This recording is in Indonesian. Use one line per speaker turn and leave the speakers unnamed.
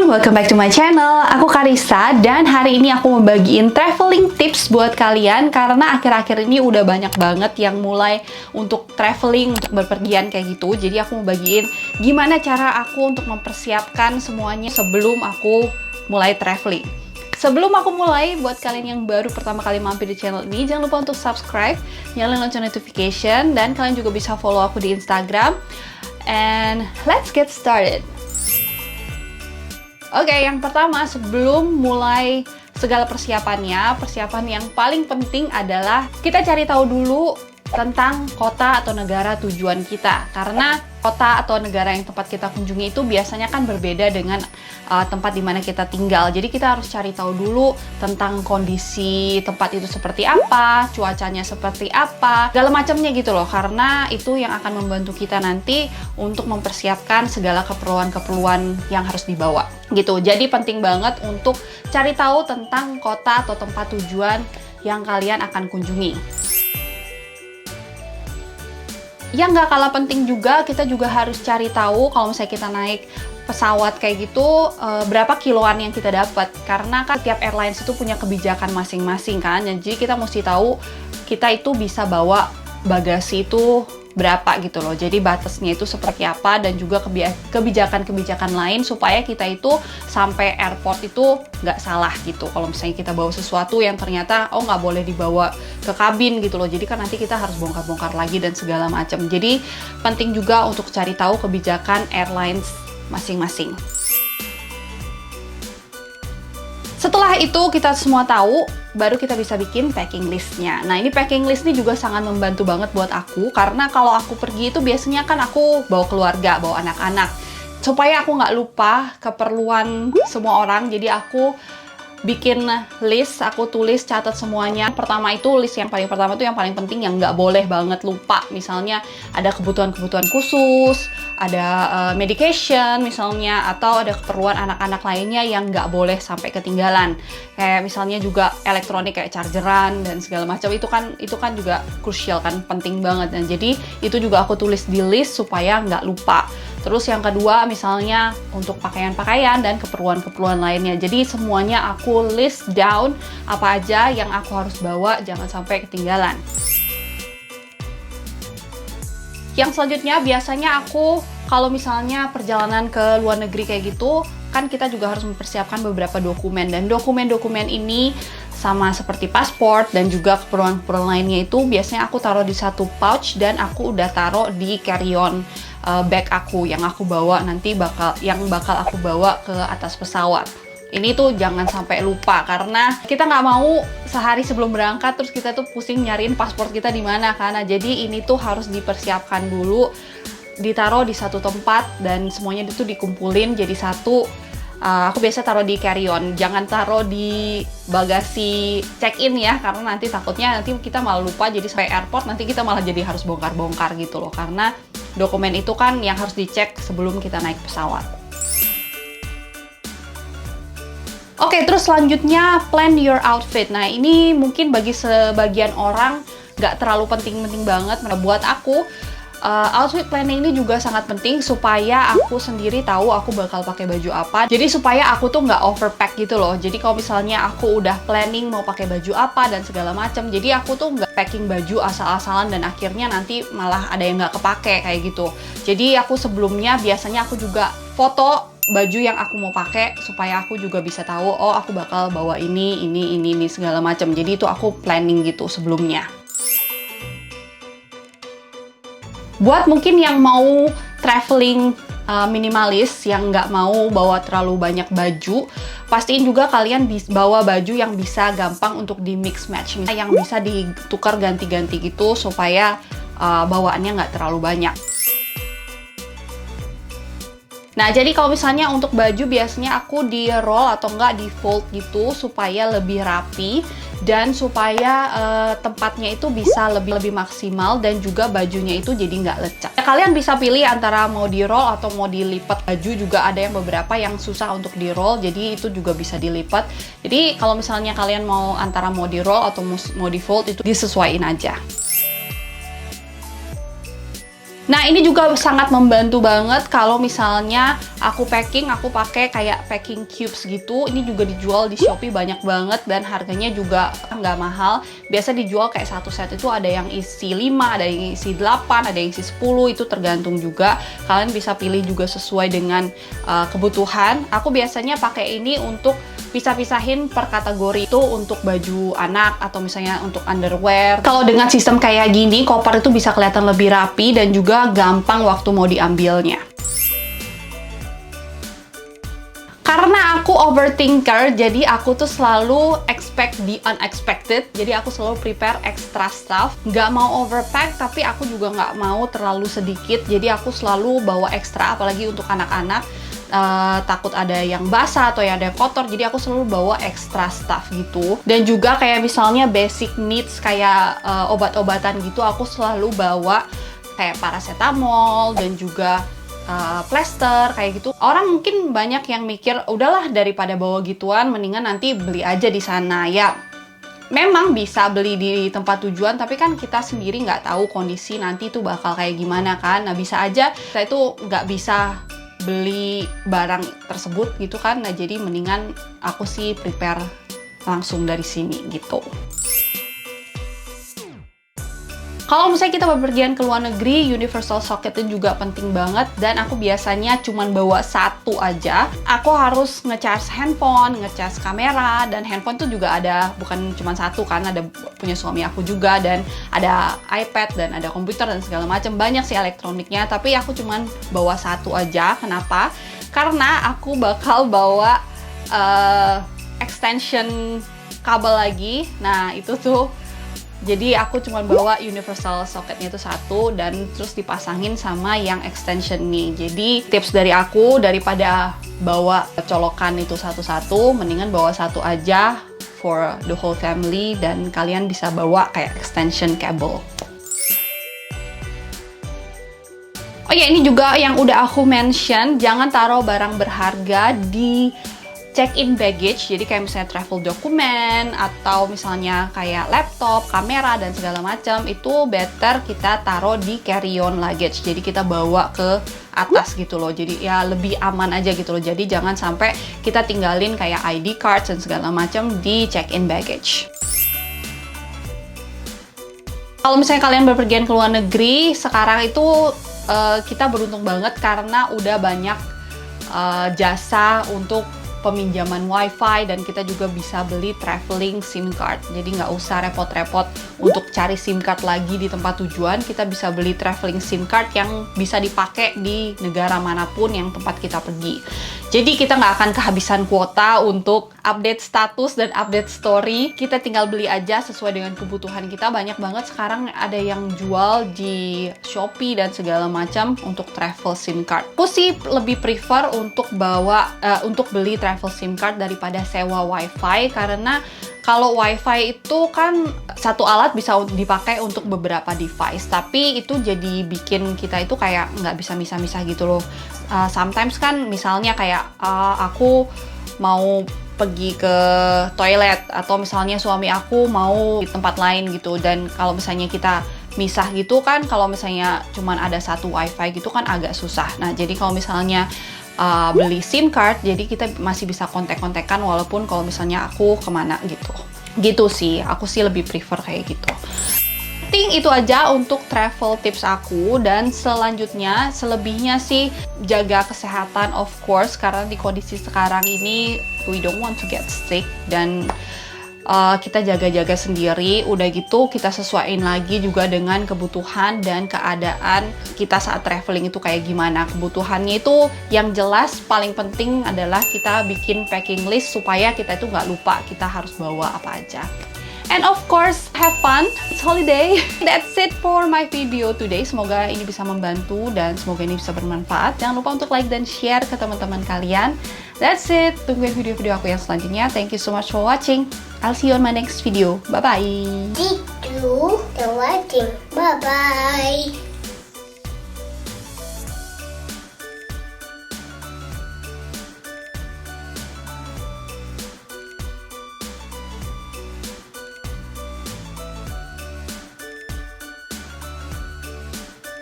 welcome back to my channel. Aku Karissa dan hari ini aku membagiin traveling tips buat kalian karena akhir-akhir ini udah banyak banget yang mulai untuk traveling, untuk berpergian kayak gitu. Jadi aku mau bagiin gimana cara aku untuk mempersiapkan semuanya sebelum aku mulai traveling. Sebelum aku mulai, buat kalian yang baru pertama kali mampir di channel ini, jangan lupa untuk subscribe, nyalain lonceng notification, dan kalian juga bisa follow aku di Instagram. And let's get started. Oke, yang pertama sebelum mulai segala persiapannya, persiapan yang paling penting adalah kita cari tahu dulu tentang kota atau negara tujuan kita. Karena kota atau negara yang tempat kita kunjungi itu biasanya kan berbeda dengan tempat di mana kita tinggal. Jadi kita harus cari tahu dulu tentang kondisi tempat itu seperti apa, cuacanya seperti apa, segala macamnya gitu loh. Karena itu yang akan membantu kita nanti untuk mempersiapkan segala keperluan-keperluan yang harus dibawa gitu. Jadi penting banget untuk cari tahu tentang kota atau tempat tujuan yang kalian akan kunjungi. Yang nggak kalah penting juga, kita juga harus cari tahu kalau misalnya kita naik pesawat kayak gitu, berapa kiloan yang kita dapat. Karena kan tiap airlines itu punya kebijakan masing-masing kan. Jadi kita mesti tahu kita itu bisa bawa bagasi itu berapa gitu loh. Jadi batasnya itu seperti apa dan juga kebijakan-kebijakan lain supaya kita itu sampai airport itu nggak salah gitu. Kalau misalnya kita bawa sesuatu yang ternyata nggak boleh dibawa ke kabin gitu loh. Jadi kan nanti kita harus bongkar-bongkar lagi dan segala macam. Jadi penting juga untuk cari tahu kebijakan airlines masing-masing. Setelah itu kita semua tahu, baru kita bisa bikin packing listnya. Nah, ini packing list ini juga sangat membantu banget buat aku, karena kalau aku pergi itu biasanya kan aku bawa keluarga, bawa anak-anak. Supaya aku nggak lupa keperluan semua orang, jadi aku bikin list, aku tulis, catat semuanya. Pertama itu list yang paling pertama itu yang paling penting, yang nggak boleh banget lupa. Misalnya ada kebutuhan-kebutuhan khusus, ada medication misalnya, atau ada keperluan anak-anak lainnya yang nggak boleh sampai ketinggalan. Kayak misalnya juga elektronik kayak chargeran dan segala macam, itu kan juga krusial kan, penting banget. Dan jadi itu juga aku tulis di list supaya nggak lupa. Terus yang kedua misalnya untuk pakaian-pakaian dan keperluan-keperluan lainnya. Jadi semuanya aku list down apa aja yang aku harus bawa, jangan sampai ketinggalan. Yang selanjutnya biasanya aku kalau misalnya perjalanan ke luar negeri kayak gitu, kan kita juga harus mempersiapkan beberapa dokumen. Dan dokumen-dokumen ini sama seperti paspor dan juga keperluan-keperluan lainnya itu biasanya aku taruh di satu pouch dan aku udah taruh di carry-on bag aku yang aku bawa nanti bakal aku bawa ke atas pesawat. Ini tuh jangan sampai lupa karena kita nggak mau sehari sebelum berangkat terus kita tuh pusing nyariin paspor kita di mana karena jadi ini tuh harus dipersiapkan dulu, ditaruh di satu tempat dan semuanya itu dikumpulin jadi satu. Aku biasa taruh di carry-on, jangan taruh di bagasi check-in ya, karena nanti takutnya nanti kita malah lupa, jadi sampai airport nanti kita malah jadi harus bongkar-bongkar gitu loh, karena dokumen itu kan yang harus dicek sebelum kita naik pesawat. Oke, terus selanjutnya plan your outfit. Nah, ini mungkin bagi sebagian orang nggak terlalu penting-penting banget. Nah, buat aku, outfit planning ini juga sangat penting supaya aku sendiri tahu aku bakal pakai baju apa. Jadi supaya aku tuh nggak overpack gitu loh. Jadi kalau misalnya aku udah planning mau pakai baju apa dan segala macam, jadi aku tuh nggak packing baju asal-asalan dan akhirnya nanti malah ada yang nggak kepake kayak gitu. Jadi aku sebelumnya biasanya aku juga foto baju yang aku mau pakai supaya aku juga bisa tahu aku bakal bawa ini segala macam. Jadi itu aku planning gitu sebelumnya. Buat mungkin yang mau traveling minimalis, yang nggak mau bawa terlalu banyak baju, pastiin juga kalian bawa baju yang bisa gampang untuk di mix match, misalnya yang bisa ditukar ganti-ganti gitu supaya bawaannya nggak terlalu banyak. Nah, jadi kalau misalnya untuk baju biasanya aku di roll atau enggak di fold gitu supaya lebih rapi dan supaya tempatnya itu bisa lebih maksimal dan juga bajunya itu jadi nggak lecek. Ya, kalian bisa pilih antara mau di roll atau mau dilipat. Baju juga ada yang beberapa yang susah untuk di roll, jadi itu juga bisa dilipat. Jadi kalau misalnya kalian mau antara mau di roll atau mau di fold itu disesuaiin aja. Nah, ini juga sangat membantu banget kalau misalnya aku packing, aku pakai kayak packing cubes gitu. Ini juga dijual di Shopee banyak banget dan harganya juga nggak mahal. Biasa dijual kayak satu set itu ada yang isi 5, ada yang isi 8, ada yang isi 10, itu tergantung juga. Kalian bisa pilih juga sesuai dengan kebutuhan. Aku biasanya pakai ini untuk pisah-pisahin per kategori, itu untuk baju anak atau misalnya untuk underwear. Kalau dengan sistem kayak gini, koper itu bisa kelihatan lebih rapi dan juga gampang waktu mau diambilnya. Karena aku overthinker, jadi aku tuh selalu expect the unexpected. Jadi aku selalu prepare extra stuff. Nggak mau overpack, tapi aku juga nggak mau terlalu sedikit. Jadi aku selalu bawa extra, apalagi untuk anak-anak. Takut ada yang basah atau yang ada yang kotor, jadi aku selalu bawa extra stuff gitu. Dan juga kayak misalnya basic needs kayak obat-obatan gitu, aku selalu bawa kayak paracetamol dan juga plester kayak gitu. Orang mungkin banyak yang mikir udahlah daripada bawa gituan mendingan nanti beli aja di sana. Ya memang bisa beli di tempat tujuan, tapi kan kita sendiri nggak tahu kondisi nanti tuh bakal kayak gimana kan. Nah bisa aja kita itu nggak bisa beli barang tersebut gitu kan. Nah jadi mendingan aku sih prepare langsung dari sini gitu. Kalau misalnya kita bepergian ke luar negeri, universal socket itu juga penting banget. Dan aku biasanya cuman bawa satu aja. Aku harus ngecas handphone, ngecas kamera, dan handphone tuh juga ada, bukan cuma satu kan, ada punya suami aku juga, dan ada iPad, dan ada komputer, dan segala macam. Banyak sih elektroniknya, tapi aku cuman bawa satu aja. Kenapa? Karena aku bakal bawa extension kabel lagi. Nah itu tuh, jadi aku cuma bawa universal socketnya itu satu dan terus dipasangin sama yang extension nih. Jadi tips dari aku, daripada bawa colokan itu satu-satu, mendingan bawa satu aja for the whole family, dan kalian bisa bawa kayak extension cable. Oh ya, ini juga yang udah aku mention, jangan taruh barang berharga di check-in baggage. Jadi kayak misalnya travel dokumen atau misalnya kayak laptop, kamera, dan segala macam, itu better kita taruh di carry-on luggage. Jadi kita bawa ke atas gitu loh. Jadi ya lebih aman aja gitu loh. Jadi jangan sampai kita tinggalin kayak ID cards dan segala macam di check-in baggage. Kalau misalnya kalian berpergian ke luar negeri, sekarang itu kita beruntung banget karena udah banyak jasa untuk peminjaman wifi, dan kita juga bisa beli traveling SIM card. Jadi nggak usah repot-repot untuk cari SIM card lagi di tempat tujuan. Kita bisa beli traveling SIM card yang bisa dipakai di negara manapun yang tempat kita pergi. Jadi kita nggak akan kehabisan kuota untuk update status dan update story. Kita tinggal beli aja sesuai dengan kebutuhan kita. Banyak banget sekarang ada yang jual di Shopee dan segala macam untuk travel SIM card. Aku sih lebih prefer untuk beli travel SIM card daripada sewa wifi, karena kalau wifi itu kan satu alat bisa dipakai untuk beberapa device, tapi itu jadi bikin kita itu kayak nggak bisa misah-misah gitu loh. Sometimes kan misalnya kayak aku mau pergi ke toilet, atau misalnya suami aku mau di tempat lain gitu, dan kalau misalnya kita misah gitu kan, kalau misalnya cuman ada satu wifi gitu kan agak susah. Nah jadi kalau misalnya beli SIM card, jadi kita masih bisa kontak-kontakan walaupun kalau misalnya aku kemana gitu. Gitu sih, aku sih lebih prefer kayak gitu. Itu aja untuk travel tips aku, dan selanjutnya selebihnya sih jaga kesehatan of course, karena di kondisi sekarang ini we don't want to get sick, dan kita jaga-jaga sendiri. Udah gitu kita sesuaiin lagi juga dengan kebutuhan dan keadaan kita saat traveling itu kayak gimana. Kebutuhannya itu yang jelas paling penting adalah kita bikin packing list supaya kita itu nggak lupa kita harus bawa apa aja. And of course, have fun. It's holiday. That's it for my video today. Semoga ini bisa membantu dan semoga ini bisa bermanfaat. Jangan lupa untuk like dan share ke teman-teman kalian. That's it. Tungguin video-video aku yang selanjutnya. Thank you so much for watching. I'll see you on my next video. Bye-bye.
Thank you for watching. Bye-bye.